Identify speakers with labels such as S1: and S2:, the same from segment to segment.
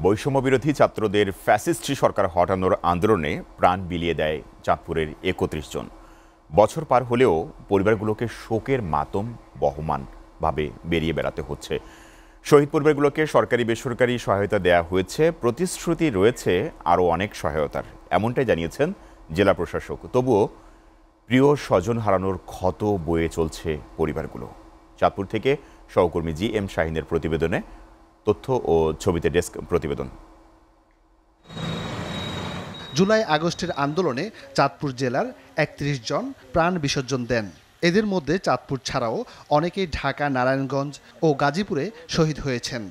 S1: বৈষম্য বিরোধী ছাত্রদের ফ্যাসিস্ট সরকার হটানোর আন্দোলনে প্রাণ বিলিয়ে দেয় চাঁদপুরের ৩১ জন। বছর পার হলেও পরিবারগুলোকে শোকের মাতম বহমানভাবে বেরিয়ে বেড়াতে হচ্ছে। শহীদ পরিবারগুলোকে সরকারি বেসরকারি সহায়তা দেয়া হয়েছে, প্রতিশ্রুতি রয়েছে আরও অনেক সহায়তার, এমনটাই জানিয়েছেন জেলা প্রশাসক। তবুও প্রিয় স্বজন হারানোর ক্ষত বয়ে চলছে পরিবারগুলো। চাঁদপুর থেকে সহকর্মী GM শাহিনের প্রতিবেদনে তথ্য ও ছবিতে ডেস্ক প্রতিবেদন।
S2: জুলাই আগস্টের আন্দোলনে চাঁদপুর জেলার ৩১ জন প্রাণ বিসর্জন দেন। এদের মধ্যে চাঁদপুর ছাড়াও অনেকেই ঢাকা, নারায়ণগঞ্জ ও গাজীপুরে শহীদ হয়েছেন।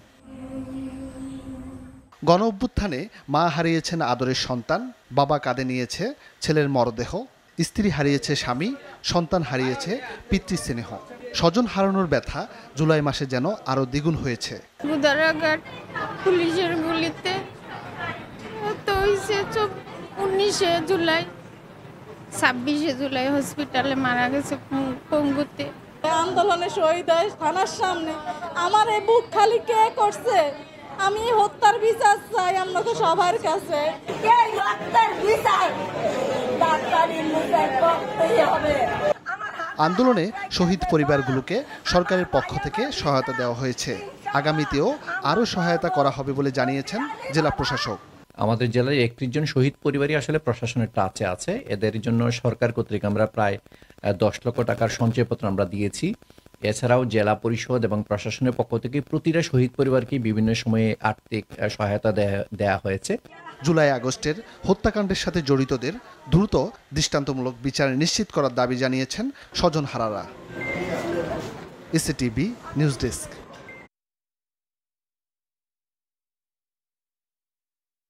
S2: গণ অভ্যুত্থানে মা হারিয়েছেন আদরের সন্তান, বাবা কাঁধে নিয়েছে ছেলের মরদেহ, স্ত্রী হারিয়েছে স্বামী, সন্তান হারিয়েছে পিতৃস্নেহ। স্বজন হারানোর ব্যথা জুলাই মাসে যেন আরো দ্বিগুণ হয়েছে।
S3: পুলিশের গুলিতে 19 জুলাই 26 জুলাই হসপিটালে মারা গেছে পঙ্গুতে।
S4: আন্দোলনে শহীদ হয় থানার সামনে। আমার এই বুক খালি কে করছে? আমি হত্যার বিচার চাই আপনাকে সবার কাছে।
S2: আন্দোলনে শহীদ পরিবারগুলোকে সরকারের পক্ষ থেকে সহায়তা দেওয়া হয়েছে। আগামীতেও আরও সহায়তা করা হবে বলে জানিয়েছেন জেলা প্রশাসক।
S5: আমাদের জেলার 31 জন শহীদ পরিবারই আসলে প্রশাসনের টাচে আছে। এদের জন্য সরকার কর্তৃক আমরা প্রায় 10 লক্ষ টাকার সঞ্চয়পত্র আমরা দিয়েছি। এছাড়াও জেলা পরিষদ এবং প্রশাসনের পক্ষ থেকে প্রতিটা শহীদ পরিবারকে বিভিন্ন সময়ে আর্থিক সহায়তা দেয়া হয়েছে।
S2: জুলাই আগস্টের হত্যাকাণ্ডের সাথে জড়িতদের দ্রুত দৃষ্টান্তমূলক বিচার নিশ্চিত করার দাবি জানিয়েছেন স্বজনহারারা। SCTV news desk.